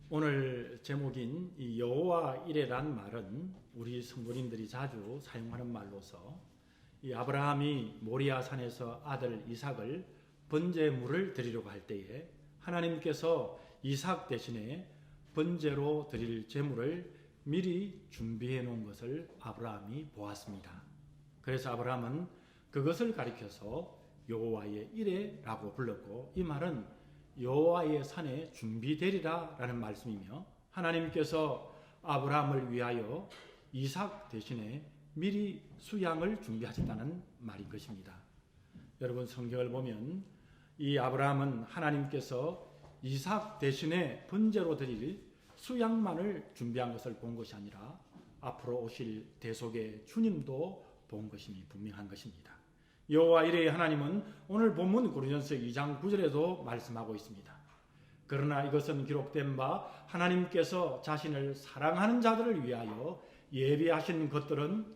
오늘 제목인 이 여호와 이레란 말은 우리 성도님들이 자주 사용하는 말로서 이 아브라함이 모리아 산에서 아들 이삭을 번제물을 드리려고 할 때에 하나님께서 이삭 대신에 번제로 드릴 제물을 미리 준비해 놓은 것을 아브라함이 보았습니다. 그래서 아브라함은 그것을 가리켜서 여호와의 이레라고 불렀고, 이 말은 여호와의 산에 준비되리라 라는 말씀이며, 하나님께서 아브라함을 위하여 이삭 대신에 미리 수양을 준비하셨다는 말인 것입니다. 여러분, 성경을 보면 이 아브라함은 하나님께서 이삭 대신에 번제로 드릴 수양만을 준비한 것을 본 것이 아니라 앞으로 오실 대속의 주님도 본 것임이 분명한 것입니다. 여호와 이레의 하나님은 오늘 본문 고린도전서 2장 9절에도 말씀하고 있습니다. 그러나 이것은 기록된 바 하나님께서 자신을 사랑하는 자들을 위하여 예비하신 것들은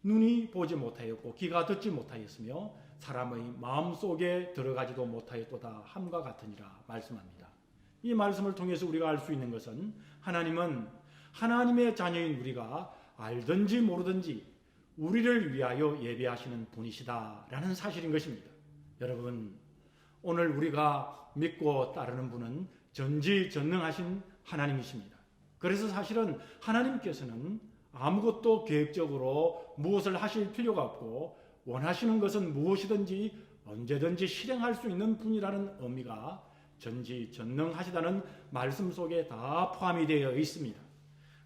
눈이 보지 못하였고 귀가 듣지 못하였으며 사람의 마음속에 들어가지도 못하였도다 함과 같으니라 말씀합니다. 이 말씀을 통해서 우리가 알 수 있는 것은 하나님은 하나님의 자녀인 우리가 알든지 모르든지 우리를 위하여 예비하시는 분이시다라는 사실인 것입니다. 여러분, 오늘 우리가 믿고 따르는 분은 전지전능하신 하나님이십니다. 그래서 사실은 하나님께서는 아무것도 계획적으로 무엇을 하실 필요가 없고 원하시는 것은 무엇이든지 언제든지 실행할 수 있는 분이라는 의미가 전지전능하시다는 말씀 속에 다 포함이 되어 있습니다.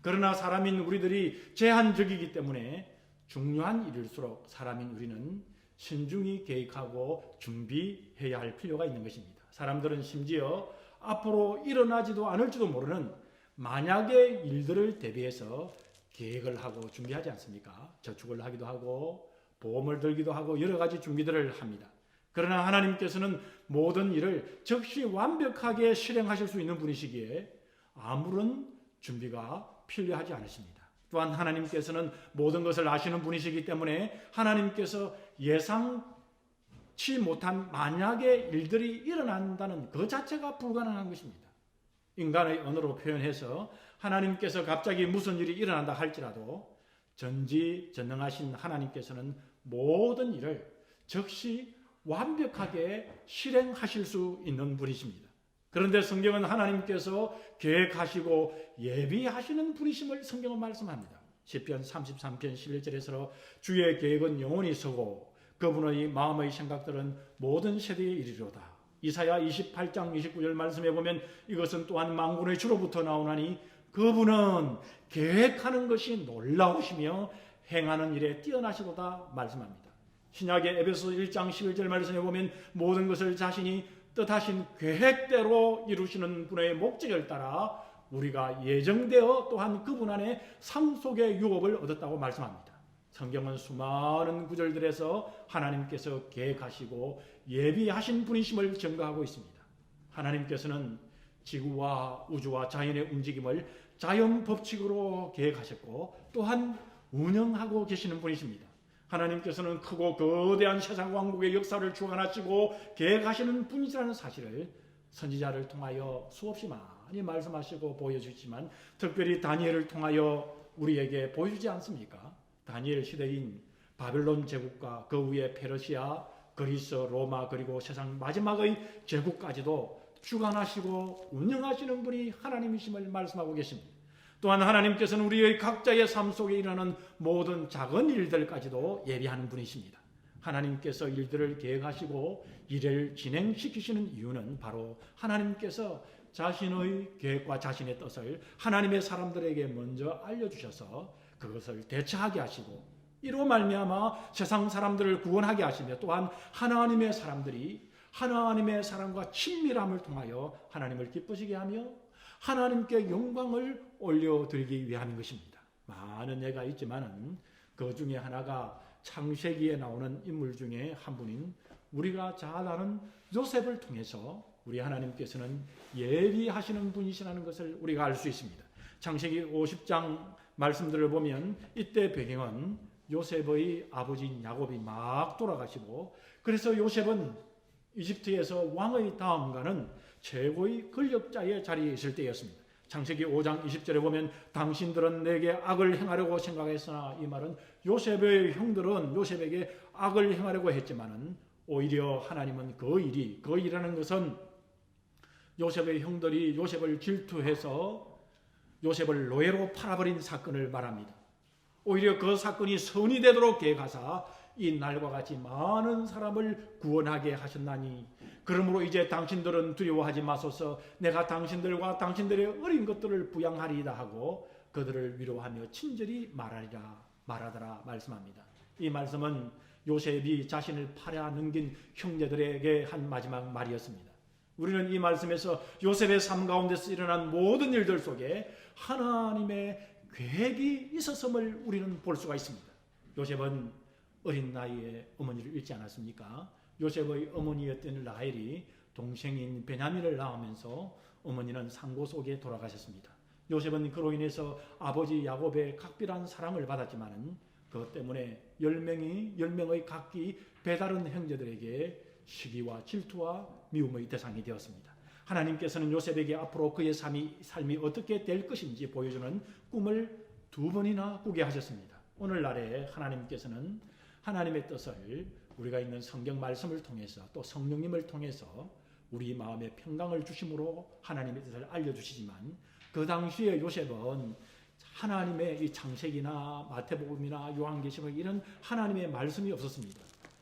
그러나 사람인 우리들이 제한적이기 때문에 중요한 일일수록 사람인 우리는 신중히 계획하고 준비해야 할 필요가 있는 것입니다. 사람들은 심지어 앞으로 일어나지도 않을지도 모르는 만약의 일들을 대비해서 계획을 하고 준비하지 않습니까? 저축을 하기도 하고 보험을 들기도 하고 여러 가지 준비들을 합니다. 그러나 하나님께서는 모든 일을 즉시 완벽하게 실행하실 수 있는 분이시기에 아무런 준비가 필요하지 않으십니다. 또한 하나님께서는 모든 것을 아시는 분이시기 때문에 하나님께서 예상치 못한 만약의 일들이 일어난다는 그 자체가 불가능한 것입니다. 인간의 언어로 표현해서 하나님께서 갑자기 무슨 일이 일어난다 할지라도 전지전능하신 하나님께서는 모든 일을 즉시 완벽하게 실행하실 수 있는 분이십니다. 그런데 성경은 하나님께서 계획하시고 예비하시는 분이심을 성경은 말씀합니다. 시편 33편 11절에서 주의 계획은 영원히 서고 그분의 마음의 생각들은 모든 세대에 이르리로다. 이사야 28장 29절 말씀해 보면 이것은 또한 만군의 주로부터 나오나니 그분은 계획하는 것이 놀라우시며 행하는 일에 뛰어나시도다 말씀합니다. 신약의 에베소 1장 11절 말씀해 보면 모든 것을 자신이 뜻하신 계획대로 이루시는 분의 목적을 따라 우리가 예정되어 또한 그분 안에 상속의 유업을 얻었다고 말씀합니다. 성경은 수많은 구절들에서 하나님께서 계획하시고 예비하신 분이심을 증거하고 있습니다. 하나님께서는 지구와 우주와 자연의 움직임을 자연 법칙으로 계획하셨고 또한 운영하고 계시는 분이십니다. 하나님께서는 크고 거대한 세상 왕국의 역사를 주관하시고 계획하시는 분이라는 사실을 선지자를 통하여 수없이 많이 말씀하시고 보여주시지만 특별히 다니엘을 통하여 우리에게 보여주지 않습니까? 다니엘 시대인 바벨론 제국과 그 위에 페르시아, 그리스, 로마 그리고 세상 마지막의 제국까지도 주관하시고 운영하시는 분이 하나님이심을 말씀하고 계십니다. 또한 하나님께서는 우리의 각자의 삶 속에 일어나는 모든 작은 일들까지도 예비하는 분이십니다. 하나님께서 일들을 계획하시고 일을 진행시키시는 이유는 바로 하나님께서 자신의 계획과 자신의 뜻을 하나님의 사람들에게 먼저 알려주셔서 그것을 대처하게 하시고 이로 말미암아 세상 사람들을 구원하게 하시며 또한 하나님의 사람들이 하나님의 사랑과 친밀함을 통하여 하나님을 기쁘시게 하며 하나님께 영광을 올려드리기 위함인 것입니다. 많은 예가 있지만 그 중에 하나가 창세기에 나오는 인물 중에 한 분인 우리가 잘 아는 요셉을 통해서 우리 하나님께서는 예비하시는 분이시라는 것을 우리가 알 수 있습니다. 창세기 50장 말씀들을 보면 이때 배경은 요셉의 아버지인 야곱이 막 돌아가시고 그래서 요셉은 이집트에서 왕의 다음가는 최고의 권력자의 자리에 있을 때였습니다. 창세기 5장 20절에 보면 당신들은 내게 악을 행하려고 생각했으나, 이 말은 요셉의 형들은 요셉에게 악을 행하려고 했지만은 오히려 하나님은 그 일이라는 것은 요셉의 형들이 요셉을 질투해서 요셉을 노예로 팔아버린 사건을 말합니다. 오히려 그 사건이 선이 되도록 계획하사 이 날과 같이 많은 사람을 구원하게 하셨나니, 그러므로 이제 당신들은 두려워하지 마소서. 내가 당신들과 당신들의 어린 것들을 부양하리이다 하고 그들을 위로하며 친절히 말하더라 말씀합니다. 이 말씀은 요셉이 자신을 팔아 넘긴 형제들에게 한 마지막 말이었습니다. 우리는 이 말씀에서 요셉의 삶 가운데서 일어난 모든 일들 속에 하나님의 계획이 있었음을 우리는 볼 수가 있습니다. 요셉은 어린 나이에 어머니를 잃지 않았습니까? 요셉의 어머니였던 라헬이 동생인 베냐민을 낳으면서 어머니는 상고 속에 돌아가셨습니다. 요셉은 그로 인해서 아버지 야곱의 각별한 사랑을 받았지만 그것 때문에 10명의 각기 배다른 형제들에게 시기와 질투와 미움의 대상이 되었습니다. 하나님께서는 요셉에게 앞으로 그의 삶이 어떻게 될 것인지 보여주는 꿈을 2번이나 꾸게 하셨습니다. 오늘날에 하나님께서는 하나님의 뜻을 우리가 있는 성경 말씀을 통해서 또 성령님을 통해서 우리 마음에 평강을 주심으로 하나님의 뜻을 알려주시지만, 그 당시에 요셉은 하나님의 이 창세기나 마태복음이나 요한계시록 이런 하나님의 말씀이 없었습니다.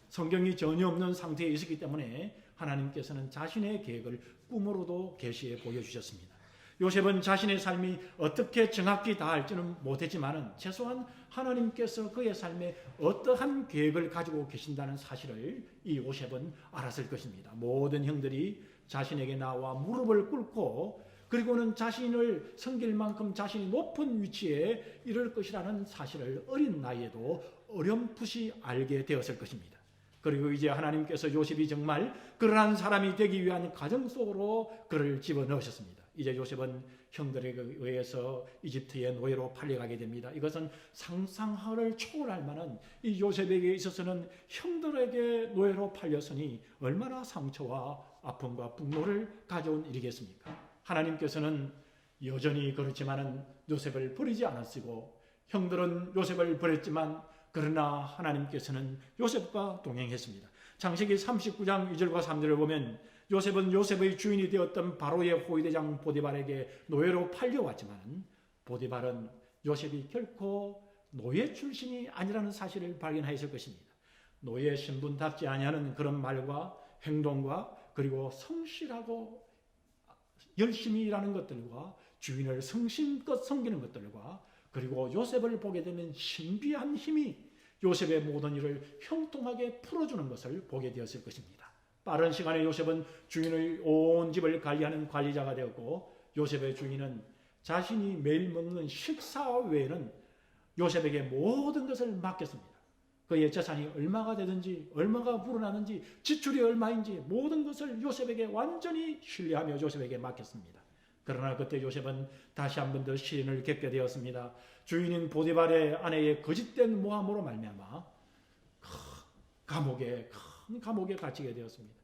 성경이 전혀 없는 상태에 있었기 때문에 하나님께서는 자신의 계획을 꿈으로도 계시해 보여주셨습니다. 요셉은 자신의 삶이 어떻게 정확히 다할지는 못했지만 최소한 하나님께서 그의 삶에 어떠한 계획을 가지고 계신다는 사실을 이 요셉은 알았을 것입니다. 모든 형들이 자신에게 나와 무릎을 꿇고 그리고는 자신을 섬길 만큼 자신이 높은 위치에 이를 것이라는 사실을 어린 나이에도 어렴풋이 알게 되었을 것입니다. 그리고 이제 하나님께서 요셉이 정말 그러한 사람이 되기 위한 가정 속으로 그를 집어넣으셨습니다. 이제 요셉은 형들에게 의해서 이집트의 노예로 팔려가게 됩니다. 이것은 상상을 초월할 만한, 이 요셉에게 있어서는 형들에게 노예로 팔렸으니 얼마나 상처와 아픔과 분노를 가져온 일이겠습니까? 하나님께서는 여전히 그렇지만은 요셉을 버리지 않았고, 형들은 요셉을 버렸지만 그러나 하나님께서는 요셉과 동행했습니다. 창세기 39장 2절과 3절을 보면 요셉은 요셉의 주인이 되었던 바로의 호위대장 보디발에게 노예로 팔려왔지만 보디발은 요셉이 결코 노예 출신이 아니라는 사실을 발견하였을 것입니다. 노예 신분답지 아니하는 그런 말과 행동과 그리고 성실하고 열심히 일하는 것들과 주인을 성심껏 섬기는 것들과 그리고 요셉을 보게 되면 신비한 힘이 요셉의 모든 일을 형통하게 풀어주는 것을 보게 되었을 것입니다. 빠른 시간에 요셉은 주인의 온 집을 관리하는 관리자가 되었고, 요셉의 주인은 자신이 매일 먹는 식사 외에는 요셉에게 모든 것을 맡겼습니다. 그의 재산이 얼마가 되든지 얼마가 불어나는지 지출이 얼마인지 모든 것을 요셉에게 완전히 신뢰하며 요셉에게 맡겼습니다. 그러나 그때 요셉은 다시 한 번 더 시련을 겪게 되었습니다. 주인인 보디발의 아내의 거짓된 모함으로 말미암아 큰 감옥에 갇히게 되었습니다.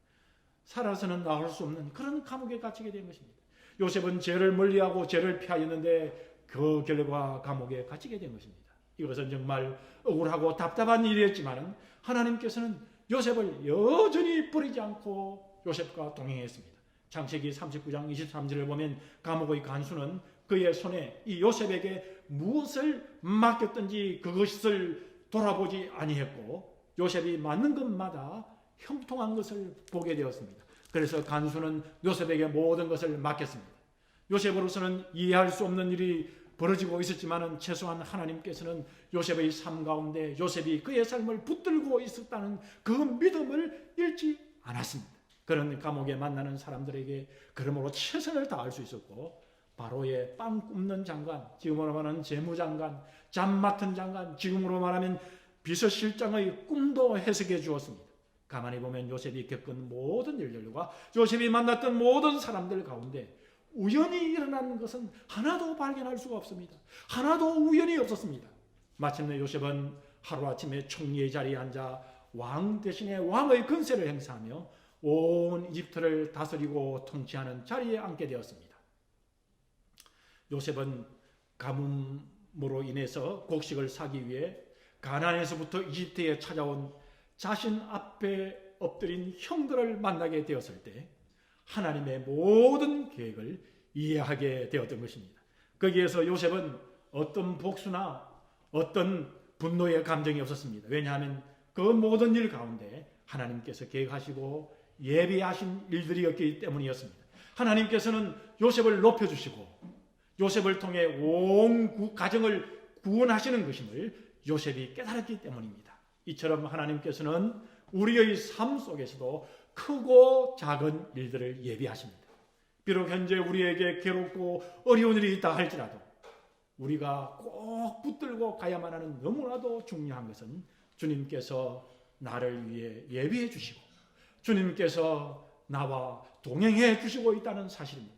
살아서는 나올 수 없는 그런 감옥에 갇히게 된 것입니다. 요셉은 죄를 멀리하고 죄를 피하였는데 그 결과 감옥에 갇히게 된 것입니다. 이것은 정말 억울하고 답답한 일이었지만 하나님께서는 요셉을 여전히 버리지 않고 요셉과 동행했습니다. 창세기 39장 23절을 보면 감옥의 간수는 그의 손에 이 요셉에게 무엇을 맡겼든지 그것을 돌아보지 아니했고 요셉이 맞는 것마다 형통한 것을 보게 되었습니다. 그래서 간수는 요셉에게 모든 것을 맡겼습니다. 요셉으로서는 이해할 수 없는 일이 벌어지고 있었지만 최소한 하나님께서는 요셉의 삶 가운데 요셉이 그의 삶을 붙들고 있었다는 그 믿음을 잃지 않았습니다. 그런 감옥에 만나는 사람들에게 그러므로 최선을 다할 수 있었고, 바로의 빵 굽는 장관, 지금으로 말하면 재무장관, 잠 맡은 장관, 지금으로 말하면 비서실장의 꿈도 해석해 주었습니다. 가만히 보면 요셉이 겪은 모든 일들과 요셉이 만났던 모든 사람들 가운데 우연히 일어난 것은 하나도 발견할 수가 없습니다. 하나도 우연이 없었습니다. 마침내 요셉은 하루아침에 총리의 자리에 앉아 왕 대신에 왕의 권세를 행사하며 온 이집트를 다스리고 통치하는 자리에 앉게 되었습니다. 요셉은 가뭄으로 인해서 곡식을 사기 위해 가나안에서부터 이집트에 찾아온 자신 앞에 엎드린 형들을 만나게 되었을 때 하나님의 모든 계획을 이해하게 되었던 것입니다. 거기에서 요셉은 어떤 복수나 어떤 분노의 감정이 없었습니다. 왜냐하면 그 모든 일 가운데 하나님께서 계획하시고 예비하신 일들이었기 때문이었습니다. 하나님께서는 요셉을 높여주시고 요셉을 통해 온 가정을 구원하시는 것임을 요셉이 깨달았기 때문입니다. 이처럼 하나님께서는 우리의 삶 속에서도 크고 작은 일들을 예비하십니다. 비록 현재 우리에게 괴롭고 어려운 일이 있다 할지라도 우리가 꼭 붙들고 가야만 하는 너무나도 중요한 것은 주님께서 나를 위해 예비해 주시고 주님께서 나와 동행해 주시고 있다는 사실입니다.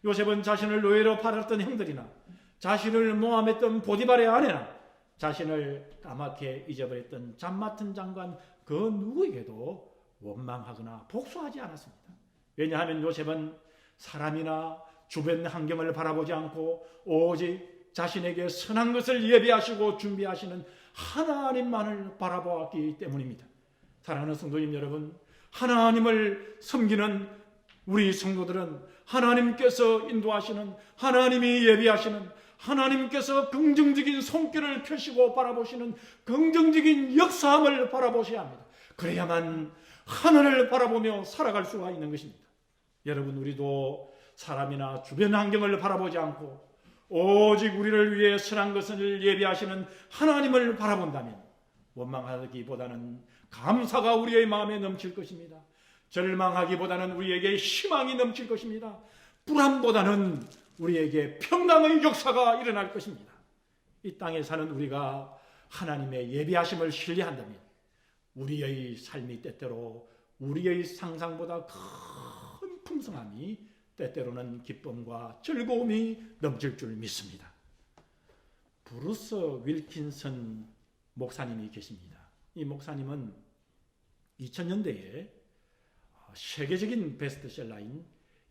요셉은 자신을 노예로 팔았던 형들이나 자신을 모함했던 보디발의 아내나 자신을 까맣게 잊어버렸던 잠 맡은 장관 그 누구에게도 원망하거나 복수하지 않았습니다. 왜냐하면 요셉은 사람이나 주변 환경을 바라보지 않고 오직 자신에게 선한 것을 예비하시고 준비하시는 하나님만을 바라보았기 때문입니다. 사랑하는 성도님 여러분, 하나님을 섬기는 우리 성도들은 하나님께서 인도하시는, 하나님이 예비하시는, 하나님께서 긍정적인 손길을 펴시고 바라보시는 긍정적인 역사함을 바라보셔야 합니다. 그래야만 하늘을 바라보며 살아갈 수가 있는 것입니다. 여러분, 우리도 사람이나 주변 환경을 바라보지 않고 오직 우리를 위해 선한 것을 예비하시는 하나님을 바라본다면 원망하기보다는 감사가 우리의 마음에 넘칠 것입니다. 절망하기보다는 우리에게 희망이 넘칠 것입니다. 불안보다는 우리에게 평강의 역사가 일어날 것입니다. 이 땅에 사는 우리가 하나님의 예비하심을 신뢰한다면 우리의 삶이 때때로 우리의 상상보다 큰 풍성함이 때때로는 기쁨과 즐거움이 넘칠 줄 믿습니다. 브루스 윌킨슨 목사님이 계십니다. 이 목사님은 2000년대에 세계적인 베스트셀러인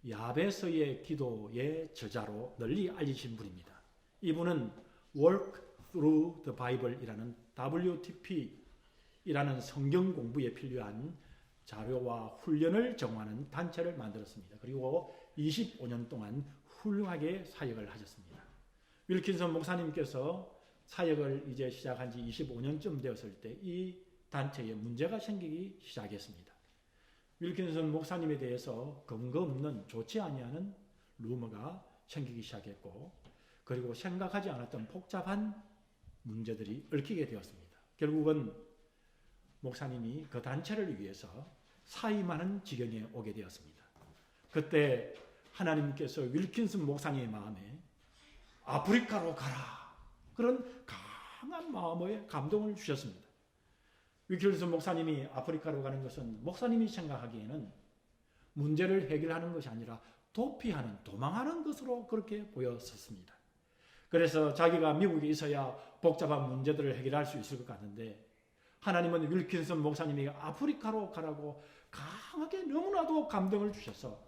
야베서의 기도의 저자로 널리 알려진 분입니다. 이분은 Work Through the Bible이라는 WTP이라는 성경 공부에 필요한 자료와 훈련을 정하는 단체를 만들었습니다. 그리고 25년 동안 훌륭하게 사역을 하셨습니다. 윌킨슨 목사님께서 사역을 이제 시작한 지 25년쯤 되었을 때 이 단체에 문제가 생기기 시작했습니다. 윌킨슨 목사님에 대해서 근거 없는 좋지 아니하는 루머가 생기기 시작했고, 그리고 생각하지 않았던 복잡한 문제들이 얽히게 되었습니다. 결국은 목사님이 그 단체를 위해서 사임하는 지경에 오게 되었습니다. 그때 하나님께서 윌킨슨 목사님의 마음에 아프리카로 가라, 그런 강한 마음의 감동을 주셨습니다. 윌킨슨 목사님이 아프리카로 가는 것은 목사님이 생각하기에는 문제를 해결하는 것이 아니라 도피하는, 도망하는 것으로 그렇게 보였었습니다. 그래서 자기가 미국에 있어야 복잡한 문제들을 해결할 수 있을 것 같은데 하나님은 윌킨슨 목사님이 아프리카로 가라고 강하게 너무나도 감동을 주셔서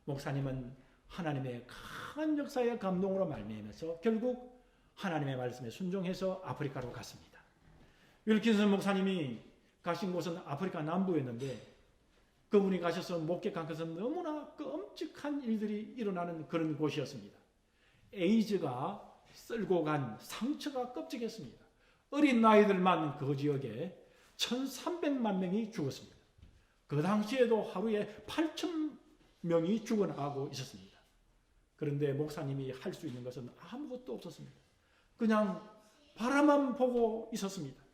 목사님은 하나님의 강한 역사의 감동으로 말미암아서 결국 하나님의 말씀에 순종해서 아프리카로 갔습니다. 윌킨슨 목사님이 가신 곳은 아프리카 남부였는데 그분이 가셔서 목격한 것은 너무나 끔찍한 일들이 일어나는 그런 곳이었습니다. 에이즈가 쓸고 간 상처가 끔찍했습니다. 어린 아이들만 그 지역에 1300만 명이 죽었습니다. 그 당시에도 하루에 8000명이 죽어나가고 있었습니다. 그런데 목사님이 할 수 있는 것은 아무것도 없었습니다. 그냥 바라만 보고 있었습니다.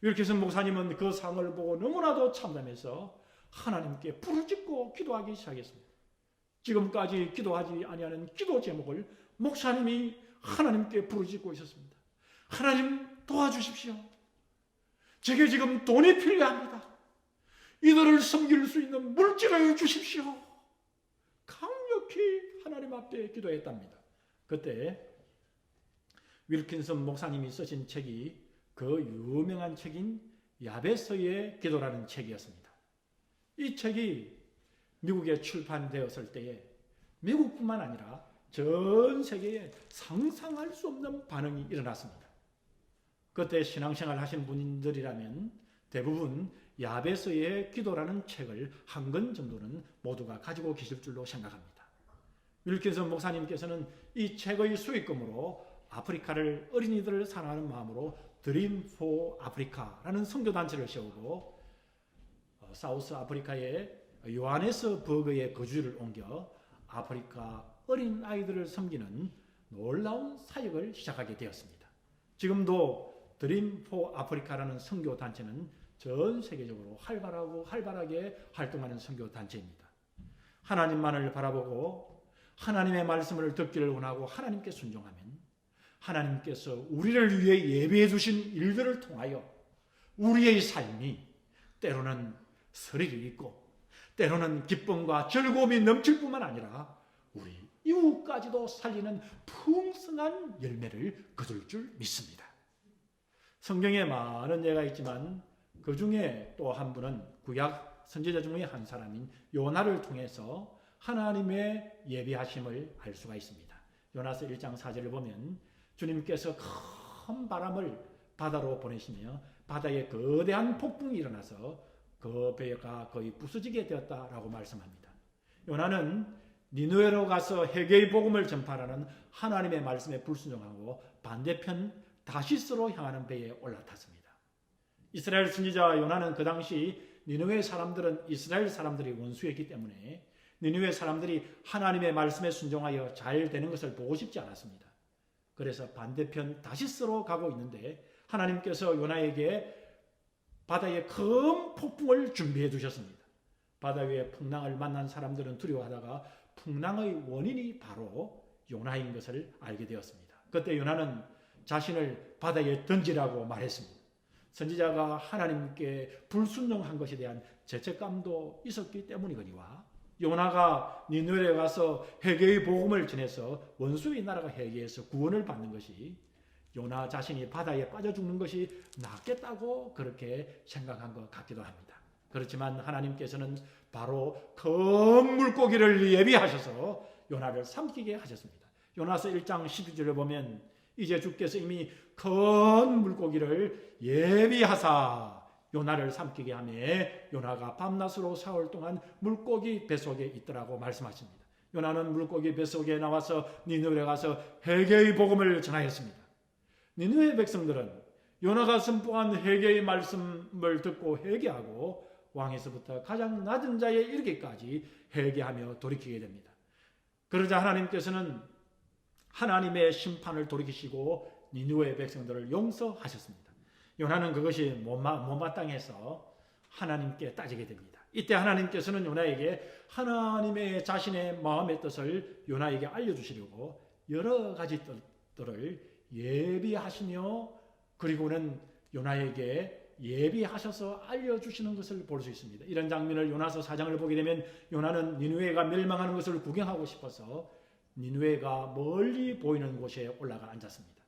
윌킨슨 목사님은 그 상을 보고 너무나도 참담해서 하나님께 부르짖고 기도하기 시작했습니다. 지금까지 기도하지 아니하는 기도 제목을 목사님이 하나님께 부르짖고 있었습니다. 하나님 도와주십시오. 제게 지금 돈이 필요합니다. 이들을 섬길 수 있는 물질을 주십시오. 강력히 하나님 앞에 기도했답니다. 그때 윌킨슨 목사님이 쓰신 책이 그 유명한 책인 야베서의 기도라는 책이었습니다. 이 책이 미국에 출판되었을 때에 미국뿐만 아니라 전 세계에 상상할 수 없는 반응이 일어났습니다. 그때 신앙생활 하신 분들이라면 대부분 야베스의 기도라는 책을 한 권 정도는 모두가 가지고 계실 줄로 생각합니다. 윌킨슨 목사님께서는 이 책의 수익금으로 아프리카를 어린이들을 사랑하는 마음으로 드림 포 아프리카라는 선교단체를 세우고 사우스 아프리카의 요하네스버그의 거주를 옮겨 아프리카 어린 아이들을 섬기는 놀라운 사역을 시작하게 되었습니다. 지금도 드림 포 아프리카라는 선교단체는 전 세계적으로 활발하게 활동하는 선교단체입니다. 하나님만을 바라보고 하나님의 말씀을 듣기를 원하고 하나님께 순종하면 하나님께서 우리를 위해 예비해 주신 일들을 통하여 우리의 삶이 때로는 스릴이 있고 때로는 기쁨과 즐거움이 넘칠 뿐만 아니라 우리 이웃까지도 살리는 풍성한 열매를 거둘 줄 믿습니다. 성경에 많은 예가 있지만 그 중에 또 한 분은 구약 선지자 중에 한 사람인 요나를 통해서 하나님의 예비하심을 알 수가 있습니다. 요나서 1장 4절을 보면 주님께서 큰 바람을 바다로 보내시며 바다에 거대한 폭풍이 일어나서 그 배가 거의 부서지게 되었다라고 말씀합니다. 요나는 니느웨로 가서 회개의 복음을 전파하는 하나님의 말씀에 불순종하고 반대편 다시스로 향하는 배에 올라탔습니다. 이스라엘 선지자 요나는 그 당시 니느웨 사람들은 이스라엘 사람들이 원수였기 때문에 니느웨 사람들이 하나님의 말씀에 순종하여 잘 되는 것을 보고 싶지 않았습니다. 그래서 반대편 다시스로 가고 있는데 하나님께서 요나에게 바다에 큰 폭풍을 준비해 주셨습니다. 바다 위에 풍랑을 만난 사람들은 두려워하다가 풍랑의 원인이 바로 요나인 것을 알게 되었습니다. 그때 요나는 자신을 바다에 던지라고 말했습니다. 선지자가 하나님께 불순종한 것에 대한 죄책감도 있었기 때문이거니와 요나가 니느웨에 가서 회개의 복음을 전해서 원수의 나라가 회개해서 구원을 받는 것이 요나 자신이 바다에 빠져 죽는 것이 낫겠다고 그렇게 생각한 것 같기도 합니다. 그렇지만 하나님께서는 바로 큰 물고기를 예비하셔서 요나를 삼키게 하셨습니다. 요나서 1장 12절을 보면 이제 주께서 이미 큰 물고기를 예비하사 요나를 삼키게 하며 요나가 밤낮으로 사흘 동안 물고기 뱃속에 있더라고 말씀하십니다. 요나는 물고기 뱃속에 나와서 니느웨에 가서 회개의 복음을 전하였습니다. 니느웨 백성들은 요나가 선포한 회개의 말씀을 듣고 회개하고 왕에서부터 가장 낮은 자에 이르기까지 회개하며 돌이키게 됩니다. 그러자 하나님께서는 하나님의 심판을 돌이키시고 니느웨 백성들을 용서하셨습니다. 요나는 그것이 못마땅해서 하나님께 따지게 됩니다. 이때 하나님께서는 요나에게 하나님의 자신의 마음의 뜻을 요나에게 알려주시려고 여러 가지 뜻들을 예비하시며 그리고는 요나에게 예비하셔서 알려주시는 것을 볼 수 있습니다. 이런 장면을 요나서 4장을 보게 되면 요나는 니느웨가 멸망하는 것을 구경하고 싶어서 니느웨가 멀리 보이는 곳에 올라가 앉았습니다.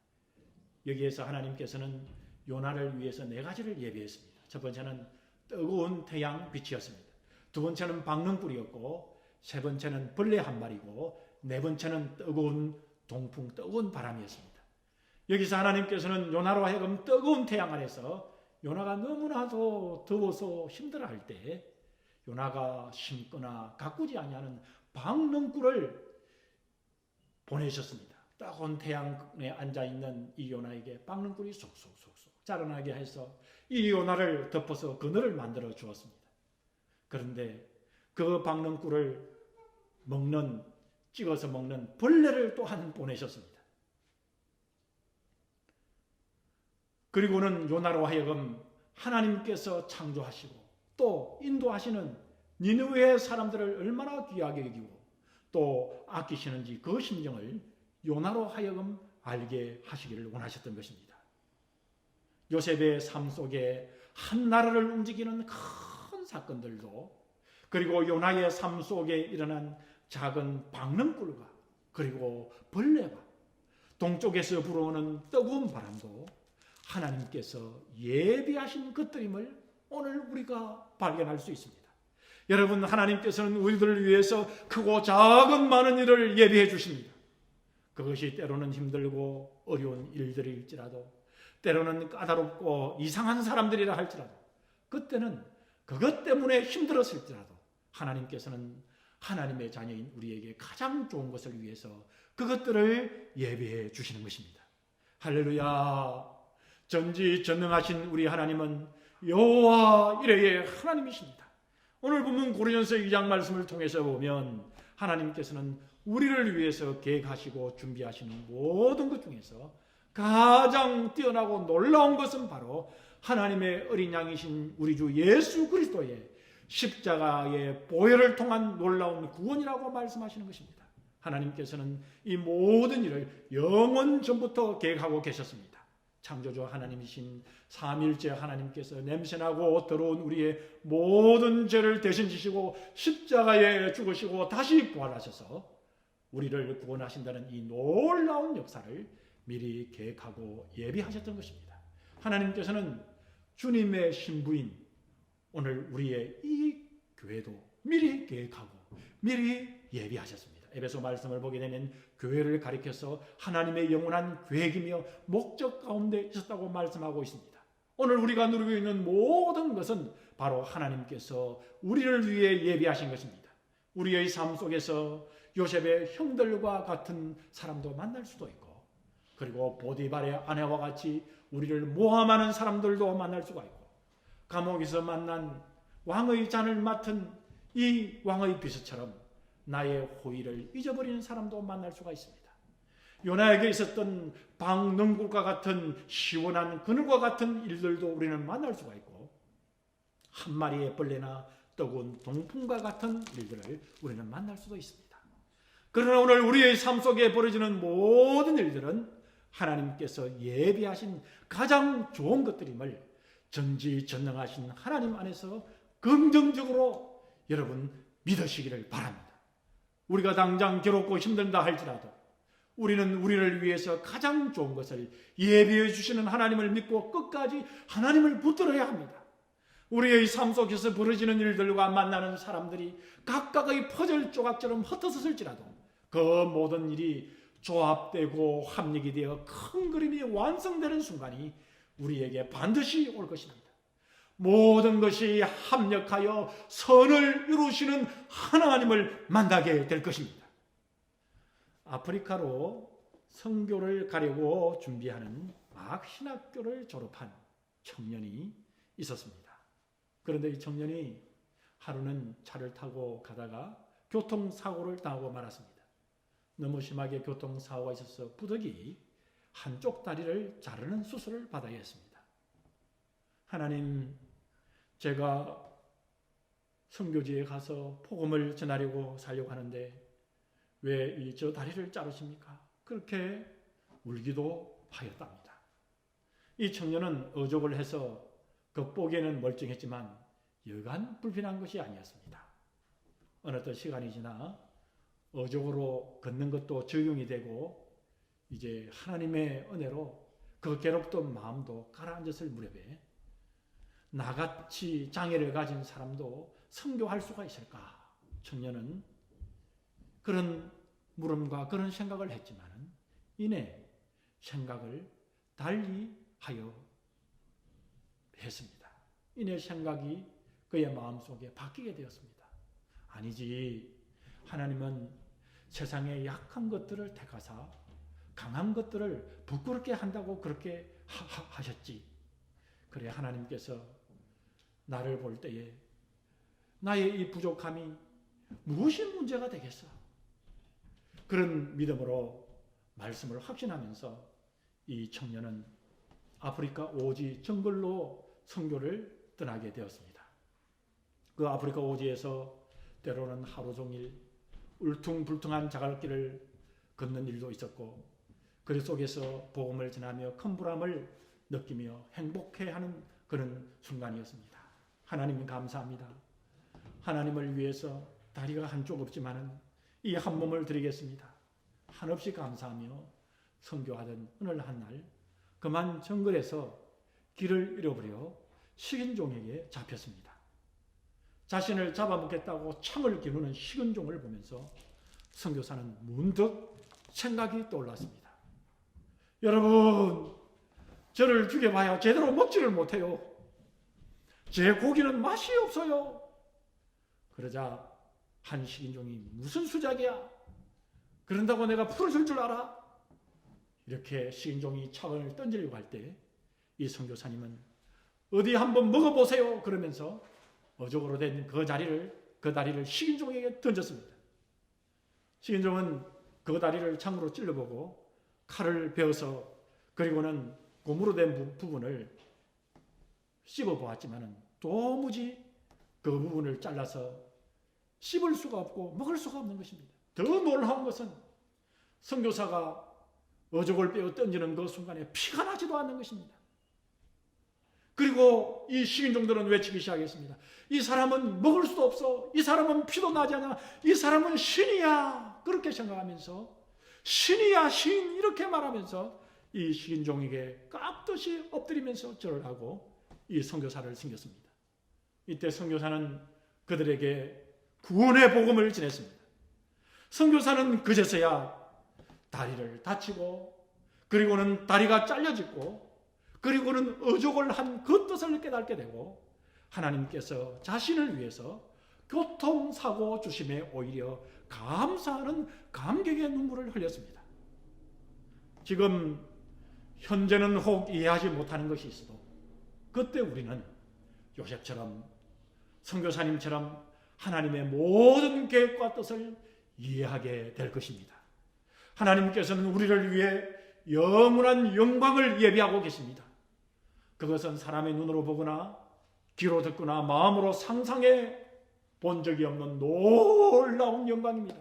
여기에서 하나님께서는 요나를 위해서 4가지를 예비했습니다. 첫 번째는 뜨거운 태양 빛이었습니다. 두 번째는 박능불이었고 세 번째는 벌레 한 마리고 네 번째는 뜨거운 바람이었습니다. 여기서 하나님께서는 요나로 하여금 뜨거운 태양 아래서 요나가 너무나도 더워서 힘들어할 때 요나가 심거나 가꾸지 아니하는 박능불을 보내셨습니다. 뜨거운 태양에 앉아있는 이 요나에게 박능불이 속속속속 자라나게 해서 이 요나를 덮어서 그늘을 만들어 주었습니다. 그런데 그 박능불을 찍어서 먹는 벌레를 또한 보내셨습니다. 그리고는 요나로 하여금 하나님께서 창조하시고 또 인도하시는 니느웨 사람들을 얼마나 귀하게 여기고 또 아끼시는지 그 심정을 요나로 하여금 알게 하시기를 원하셨던 것입니다. 요셉의 삶 속에 한 나라를 움직이는 큰 사건들도 그리고 요나의 삶 속에 일어난 작은 박능불과 그리고 벌레와 동쪽에서 불어오는 뜨거운 바람도 하나님께서 예비하신 것들임을 오늘 우리가 발견할 수 있습니다. 여러분, 하나님께서는 우리들을 위해서 크고 작은 많은 일을 예비해 주십니다. 그것이 때로는 힘들고 어려운 일들일지라도, 때로는 까다롭고 이상한 사람들이라 할지라도, 그때는 그것 때문에 힘들었을지라도 하나님께서는 하나님의 자녀인 우리에게 가장 좋은 것을 위해서 그것들을 예비해 주시는 것입니다. 할렐루야. 전지전능하신 우리 하나님은 여호와 이레의 하나님이십니다. 오늘 본문 고린도전서 2장 말씀을 통해서 보면 하나님께서는 우리를 위해서 계획하시고 준비하시는 모든 것 중에서 가장 뛰어나고 놀라운 것은 바로 하나님의 어린 양이신 우리 주 예수 그리스도의 십자가의 보혈을 통한 놀라운 구원이라고 말씀하시는 것입니다. 하나님께서는 이 모든 일을 영원 전부터 계획하고 계셨습니다. 창조주 하나님이신 삼일째 하나님께서 냄새나고 더러운 우리의 모든 죄를 대신 지시고 십자가에 죽으시고 다시 부활하셔서 우리를 구원하신다는 이 놀라운 역사를 미리 계획하고 예비하셨던 것입니다. 하나님께서는 주님의 신부인 오늘 우리의 이 교회도 미리 계획하고 미리 예비하셨습니다. 에베소 말씀을 보게 되면 교회를 가리켜서 하나님의 영원한 계획이며 목적 가운데 있었다고 말씀하고 있습니다. 오늘 우리가 누리고 있는 모든 것은 바로 하나님께서 우리를 위해 예비하신 것입니다. 우리의 삶 속에서 요셉의 형들과 같은 사람도 만날 수도 있고, 그리고 보디발의 아내와 같이 우리를 모함하는 사람들도 만날 수가 있고, 감옥에서 만난 왕의 잔을 맡은 이 왕의 비서처럼 나의 호의를 잊어버리는 사람도 만날 수가 있습니다. 요나에게 있었던 방능굴과 같은 시원한 그늘과 같은 일들도 우리는 만날 수가 있고, 한 마리의 벌레나 뜨거운 동풍과 같은 일들을 우리는 만날 수도 있습니다. 그러나 오늘 우리의 삶 속에 벌어지는 모든 일들은 하나님께서 예비하신 가장 좋은 것들임을 전지전능하신 하나님 안에서 긍정적으로 여러분 믿으시기를 바랍니다. 우리가 당장 괴롭고 힘든다 할지라도 우리는 우리를 위해서 가장 좋은 것을 예비해 주시는 하나님을 믿고 끝까지 하나님을 붙들어야 합니다. 우리의 삶 속에서 벌어지는 일들과 만나는 사람들이 각각의 퍼즐 조각처럼 흩어졌을지라도 그 모든 일이 조합되고 합력이 되어 큰 그림이 완성되는 순간이 우리에게 반드시 올 것입니다. 모든 것이 합력하여 선을 이루시는 하나님을 만나게 될 것입니다. 아프리카로 선교를 가려고 준비하는 신학교를 졸업한 청년이 있었습니다. 그런데 이 청년이 하루는 차를 타고 가다가 교통사고를 당하고 말았습니다. 너무 심하게 교통사고가 있어서 부득이 한쪽 다리를 자르는 수술을 받아야 했습니다. 하나님, 제가 선교지에 가서 복음을 전하려고 살려고 하는데 왜 저 다리를 자르십니까? 그렇게 울기도 하였답니다. 이 청년은 어족을 해서 겉보기에는 멀쩡했지만 여간 불편한 것이 아니었습니다. 어느 또 시간이 지나 어족으로 걷는 것도 적용이 되고 이제 하나님의 은혜로 그 괴롭던 마음도 가라앉았을 무렵에 나같이 장애를 가진 사람도 선교할 수가 있을까? 청년은 그런 물음과 그런 생각을 했지만 이내 생각을 달리하여 했습니다. 이내 생각이 그의 마음속에 바뀌게 되었습니다. 아니지, 하나님은 세상의 약한 것들을 택하사 강한 것들을 부끄럽게 한다고 그렇게 하셨지. 그래, 하나님께서 나를 볼 때에 나의 이 부족함이 무엇이 문제가 되겠어? 그런 믿음으로 말씀을 확신하면서 이 청년은 아프리카 오지 정글로 선교를 떠나게 되었습니다. 그 아프리카 오지에서 때로는 하루 종일 울퉁불퉁한 자갈길을 걷는 일도 있었고, 그 속에서 복음을 전하며 큰 보람을 느끼며 행복해하는 그런 순간이었습니다. 하나님 감사합니다. 하나님을 위해서 다리가 한쪽 없지만은 이 한 몸을 드리겠습니다. 한없이 감사하며 선교하던 어느 한날 그만 정글에서 길을 잃어버려 식인종에게 잡혔습니다. 자신을 잡아먹겠다고 창을 겨누는 식인종을 보면서 선교사는 문득 생각이 떠올랐습니다. 여러분, 저를 죽여봐야 제대로 먹지를 못해요. 제 고기는 맛이 없어요. 그러자 한 식인종이 무슨 수작이야? 그런다고 내가 풀어줄 줄 알아? 이렇게 식인종이 창을 던지려고 할 때 이 선교사님은 어디 한번 먹어보세요 그러면서 어족으로 된 그 다리를 식인종에게 던졌습니다. 식인종은 그 다리를 창으로 찔러보고 칼을 베어서 그리고는 고무로 된 부분을 씹어보았지만 도무지 그 부분을 잘라서 씹을 수가 없고 먹을 수가 없는 것입니다. 더 놀라운 것은 선교사가 어족을 빼어 던지는 그 순간에 피가 나지도 않는 것입니다. 그리고 이 식인종들은 외치기 시작했습니다. 이 사람은 먹을 수도 없어. 이 사람은 피도 나지 않아. 이 사람은 신이야. 그렇게 생각하면서 신이야 신 이렇게 말하면서 이 식인종에게 깍듯이 엎드리면서 절을 하고 이 선교사를 섬겼습니다. 이때 선교사는 그들에게 구원의 복음을 전했습니다. 선교사는 그제서야 다리를 다치고 그리고는 다리가 잘려지고 그리고는 어족을 한 그 뜻을 깨닫게 되고 하나님께서 자신을 위해서 교통사고 주심에 오히려 감사하는 감격의 눈물을 흘렸습니다. 지금 현재는 혹 이해하지 못하는 것이 있어도 그때 우리는 요셉처럼 선교사님처럼 하나님의 모든 계획과 뜻을 이해하게 될 것입니다. 하나님께서는 우리를 위해 영원한 영광을 예비하고 계십니다. 그것은 사람의 눈으로 보거나 귀로 듣거나 마음으로 상상해 본 적이 없는 놀라운 영광입니다.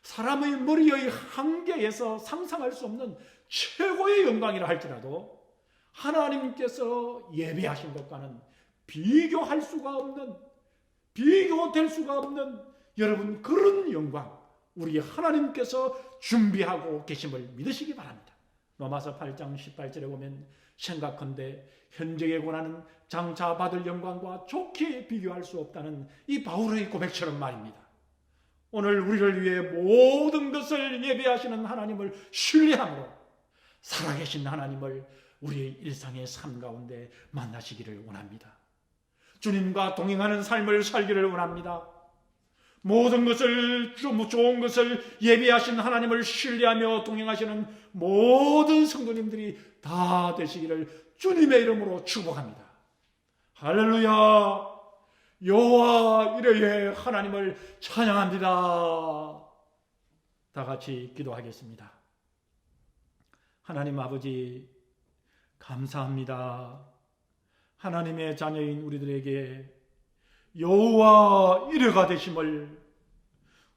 사람의 머리의 한계에서 상상할 수 없는 최고의 영광이라 할지라도 하나님께서 예비하신 것과는 비교할 수가 없는, 비교될 수가 없는 여러분 그런 영광 우리 하나님께서 준비하고 계심을 믿으시기 바랍니다. 로마서 8장 18절에 보면 생각컨대 현재의 고난은 장차 받을 영광과 좋게 비교할 수 없다는 이 바울의 고백처럼 말입니다. 오늘 우리를 위해 모든 것을 예비하시는 하나님을 신뢰함으로 살아계신 하나님을 우리의 일상의 삶 가운데 만나시기를 원합니다. 주님과 동행하는 삶을 살기를 원합니다. 모든 것을 좋은 것을 예비하신 하나님을 신뢰하며 동행하시는 모든 성도님들이 다 되시기를 주님의 이름으로 축복합니다. 할렐루야. 여호와 이레의 하나님을 찬양합니다. 다 같이 기도하겠습니다. 하나님 아버지 감사합니다. 하나님의 자녀인 우리들에게 여호와 이레가 되심을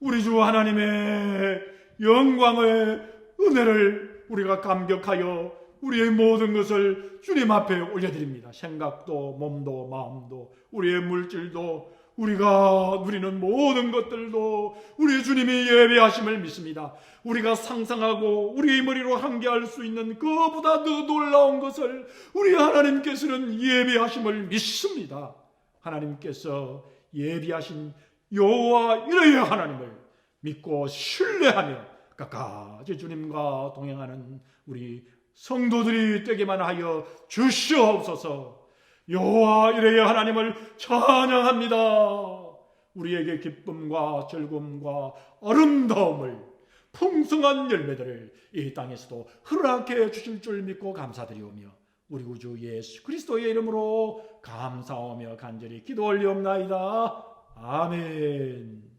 우리 주 하나님의 영광의 은혜를 우리가 감격하여 우리의 모든 것을 주님 앞에 올려드립니다. 생각도 몸도 마음도 우리의 물질도 우리가 누리는 모든 것들도 우리 주님이 예배하심을 믿습니다. 우리가 상상하고 우리의 머리로 한계할 수 있는 그보다 더 놀라운 것을 우리 하나님께서는 예배하심을 믿습니다. 하나님께서 예비하신 여호와 이레의 하나님을 믿고 신뢰하며 끝까지 주님과 동행하는 우리 성도들이 되게만 하여 주시옵소서. 여호와 이레의 하나님을 찬양합니다. 우리에게 기쁨과 즐거움과 아름다움을 풍성한 열매들을 이 땅에서도 허락해 주실 줄 믿고 감사드리오며 우리 구주 예수 그리스도의 이름으로 감사하며 간절히 기도 올리옵나이다. 아멘.